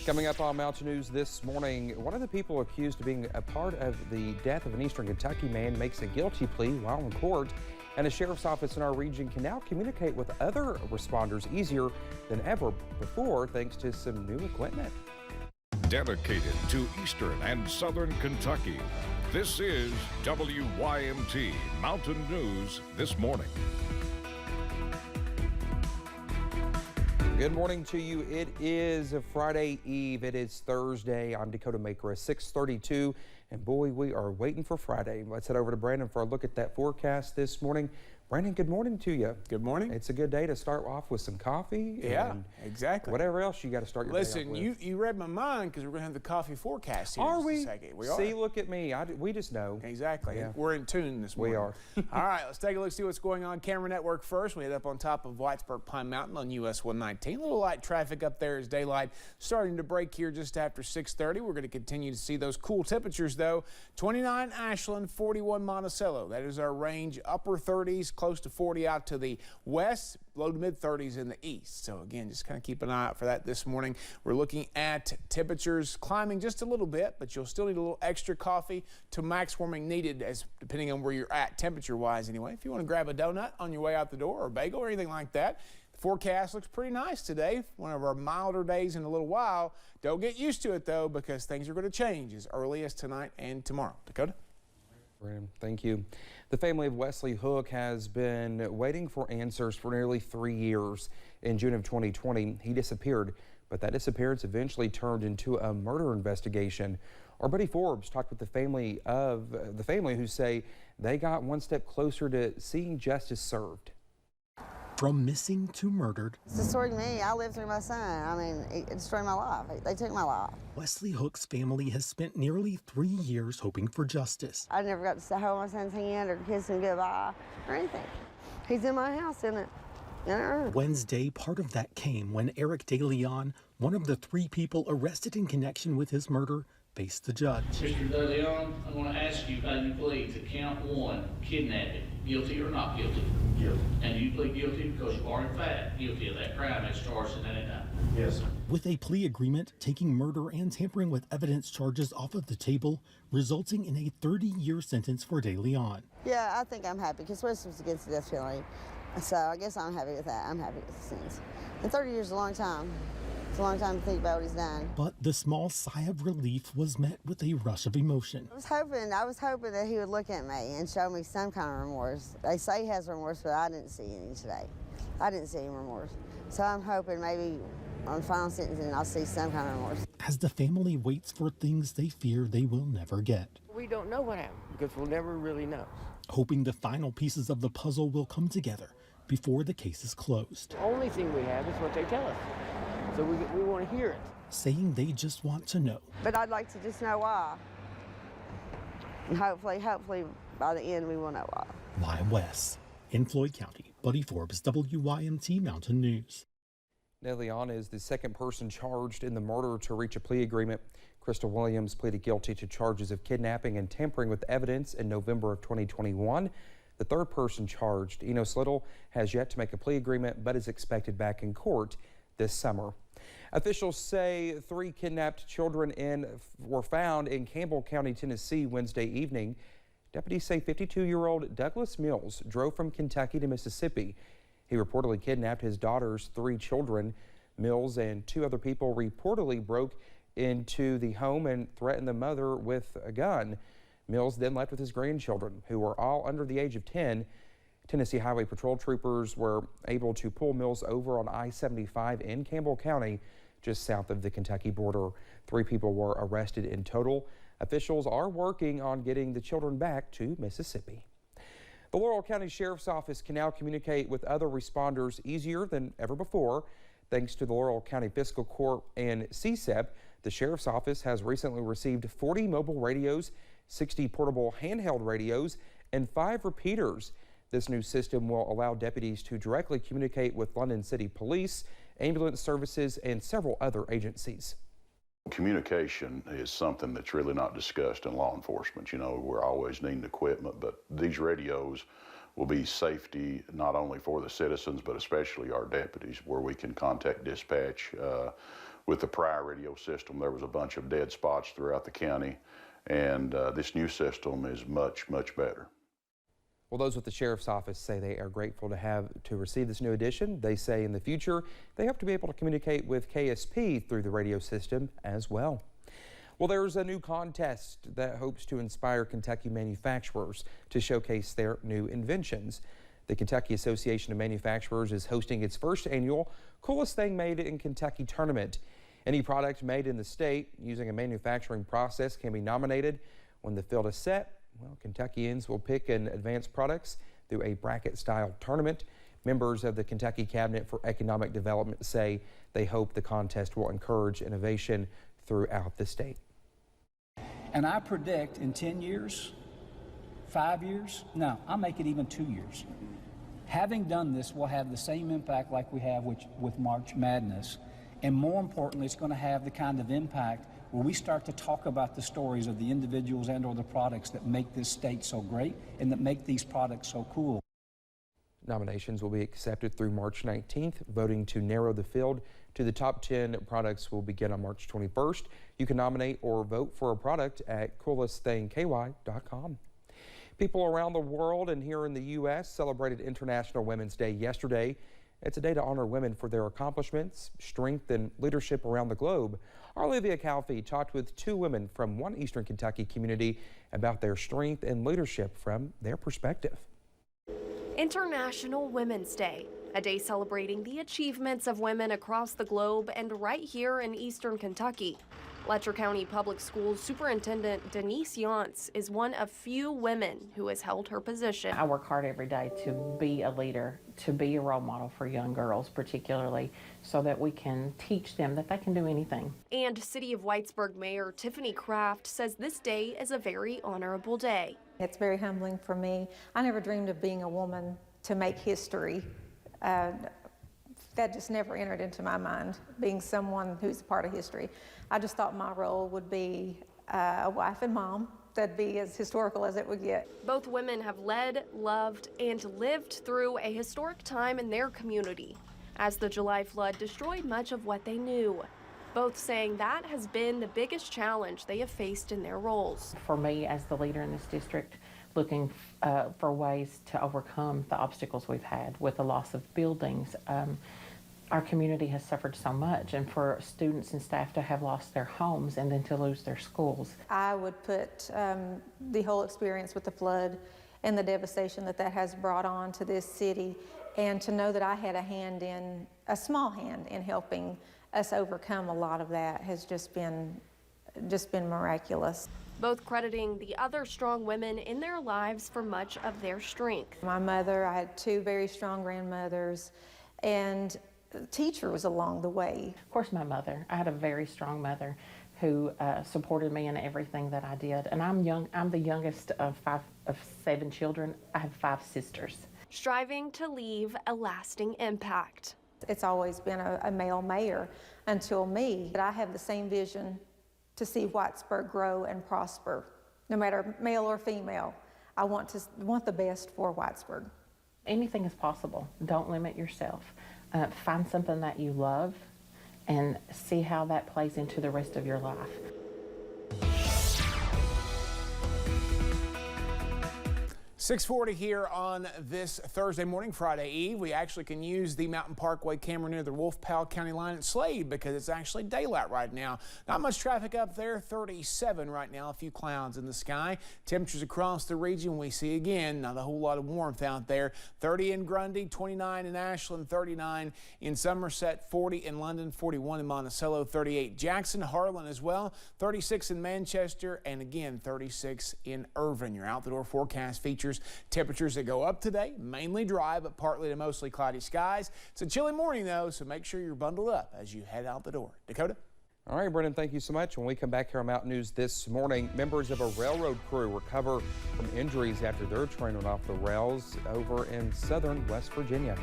Coming up on Mountain News this morning, one of the people accused of being a part of the death of an Eastern Kentucky man makes a guilty plea while in court. And a sheriff's office in our region can now communicate with other responders easier than ever before thanks to some new equipment. Dedicated to Eastern and Southern Kentucky, this is WYMT Mountain News This Morning. Good morning to you. It is a Friday Eve. It is Thursday. I'm Dakota Maker, 6:32, and boy, we are waiting for Friday. Let's head over to Brandon for a look at that forecast this morning. Brandon, good morning to you. Good morning. It's a good day to start off with some coffee. Yeah, and exactly. Whatever else you got to start your day off with. Listen, you read my mind because we're going to have the coffee forecast here in just a second. We are. See, look at me. We just know. Exactly. Yeah. We're in tune this morning. We are. All right, let's take a look, see what's going on. Camera network first. We head up on top of Whitesburg Pine Mountain on US 119. A little light traffic up there as daylight starting to break here just after 6:30. We're going to continue to see those cool temperatures, though. 29 Ashland, 41 Monticello. That is our range. Upper 30s, close to 40 out to the west, low to mid 30s in the east. So again, just kind of keep an eye out for that this morning. We're looking at temperatures climbing just a little bit, but you'll still need a little extra coffee to max warming needed, as depending on where you're at temperature wise anyway. If you want to grab a donut on your way out the door or a bagel or anything like that, the forecast looks pretty nice today. One of our milder days in a little while. Don't get used to it though, because things are going to change as early as tonight and tomorrow. Dakota? Thank you. The family of Wesley Hook has been waiting for answers for nearly 3 years. In June of 2020, he disappeared, but that disappearance eventually turned into a murder investigation. Our buddy Forbes talked with the family who say they got one step closer to seeing justice served. From missing to murdered. It's destroyed me. I lived through my son. I mean, it destroyed my life. They took my life. Wesley Hook's family has spent nearly 3 years hoping for justice. I never got to hold my son's hand or kiss him goodbye or anything. He's in my house, in a room. Wednesday, part of that came when Eric DeLeon, one of the 3 people arrested in connection with his murder, faced the judge. Mr. DeLeon, I'm going to ask you how you plead to count 1, kidnapping. Guilty or not guilty? Guilty. And you plead guilty because you are in fact guilty of that crime as charged in that indictment? Yes, sir. With a plea agreement taking murder and tampering with evidence charges off of the table, resulting in a 30-year sentence for DeLeon. Yeah, I think I'm happy because Wesley was against the death penalty. So I guess I'm happy with that. I'm happy with the sentence. And 30 years is a long time. It's a long time to think about what he's done. But the small sigh of relief was met with a rush of emotion. I was hoping that he would look at me and show me some kind of remorse. They say he has remorse, but I didn't see any today. I didn't see any remorse. So I'm hoping maybe on final sentencing I'll see some kind of remorse. As the family waits for things they fear they will never get. We don't know what happened because we'll never really know. Hoping the final pieces of the puzzle will come together before the case is closed. The only thing we have is what they tell us. So we want to hear it. Saying they just want to know. But I'd like to just know why. And hopefully by the end we will know why. Live West in Floyd County, Buddy Forbes, WYMT Mountain News. DeLeon is the second person charged in the murder to reach a plea agreement. Crystal Williams pleaded guilty to charges of kidnapping and tampering with evidence in November of 2021. The third person charged, Enos Little, has yet to make a plea agreement but is expected back in court this summer. Officials say 3 kidnapped children were found in Campbell County, Tennessee Wednesday evening. Deputies say 52-year-old Douglas Mills drove from Kentucky to Mississippi. He reportedly kidnapped his daughter's 3 children. Mills and 2 other people reportedly broke into the home and threatened the mother with a gun. Mills then left with his grandchildren, who were all under the age of 10. Tennessee Highway Patrol troopers were able to pull Mills over on I-75 in Campbell County, just south of the Kentucky border. 3 people were arrested in total. Officials are working on getting the children back to Mississippi. The Laurel County Sheriff's Office can now communicate with other responders easier than ever before. Thanks to the Laurel County Fiscal Court and CSEP, the Sheriff's Office has recently received 40 mobile radios, 60 portable handheld radios, and 5 repeaters. This new system will allow deputies to directly communicate with London City Police, ambulance services, and several other agencies. Communication is something that's really not discussed in law enforcement. You know, we're always needing equipment, but these radios will be safety not only for the citizens, but especially our deputies, where we can contact dispatch with the prior radio system, there was a bunch of dead spots throughout the county, and this new system is much, much better. Well, those with the Sheriff's Office say they are grateful to receive this new addition. They say in the future, they hope to be able to communicate with KSP through the radio system as well. Well, there's a new contest that hopes to inspire Kentucky manufacturers to showcase their new inventions. The Kentucky Association of Manufacturers is hosting its first annual Coolest Thing Made in Kentucky tournament. Any product made in the state using a manufacturing process can be nominated. When the field is set, well, Kentuckians will pick and advance products through a bracket-style tournament. Members of the Kentucky Cabinet for Economic Development say they hope the contest will encourage innovation throughout the state. And I predict in 10 years, 5 years, no, I'll make it even 2 years. Having done this, we'll have the same impact like we have with March Madness. And more importantly, it's going to have the kind of impact where we start to talk about the stories of the individuals and or the products that make this state so great and that make these products so cool. Nominations will be accepted through March 19th. Voting to narrow the field to the top 10 products will begin on March 21st. You can nominate or vote for a product at coolestthingky.com. People around the world and here in the U.S. celebrated International Women's Day yesterday. It's a day to honor women for their accomplishments, strength, and leadership around the globe. Our Olivia Calfee talked with two women from one Eastern Kentucky community about their strength and leadership from their perspective. International Women's Day, a day celebrating the achievements of women across the globe and right here in Eastern Kentucky. Letcher County Public Schools Superintendent Denise Yance is one of few women who has held her position. I work hard every day to be a leader, to be a role model for young girls particularly, so that we can teach them that they can do anything. And City of Whitesburg Mayor Tiffany Kraft says this day is a very honorable day. It's very humbling for me. I never dreamed of being a woman to make history. That just never entered into my mind, being someone who's a part of history. I just thought my role would be a wife and mom. That'd be as historical as it would get. Both women have led, loved, and lived through a historic time in their community as the July flood destroyed much of what they knew. Both saying that has been the biggest challenge they have faced in their roles. For me, as the leader in this district, looking for ways to overcome the obstacles we've had with the loss of buildings. Our community has suffered so much, and for students and staff to have lost their homes and then to lose their schools. I would put the whole experience with the flood and the devastation that has brought on to this city, and to know that I had a small hand in helping us overcome a lot of that has just been miraculous. Both crediting the other strong women in their lives for much of their strength. My mother, I had two very strong grandmothers, and teachers along the way. Of course, my mother. I had a very strong mother who supported me in everything that I did. And I'm the youngest of 7 children. I have 5 sisters. Striving to leave a lasting impact. It's always been a male mayor until me, but I have the same vision to see Whitesburg grow and prosper, no matter male or female. I want the best for Whitesburg. Anything is possible. Don't limit yourself. Find something that you love and see how that plays into the rest of your life. 6:40 here on this Thursday morning, Friday Eve. We actually can use the Mountain Parkway camera near the Wolf Powell County line at Slade because it's actually daylight right now. Not much traffic up there, 37 right now, a few clouds in the sky. Temperatures across the region we see again, not a whole lot of warmth out there. 30 in Grundy, 29 in Ashland, 39 in Somerset, 40 in London, 41 in Monticello, 38 Jackson, Harlan as well, 36 in Manchester, and again 36 in Irvine. Your out-the-door forecast features temperatures that go up today, mainly dry, but partly to mostly cloudy skies. It's a chilly morning, though, so make sure you're bundled up as you head out the door. Dakota? All right, Brendan, thank you so much. When we come back here on Mountain News this morning, members of a railroad crew recover from injuries after their train went off the rails over in southern West Virginia.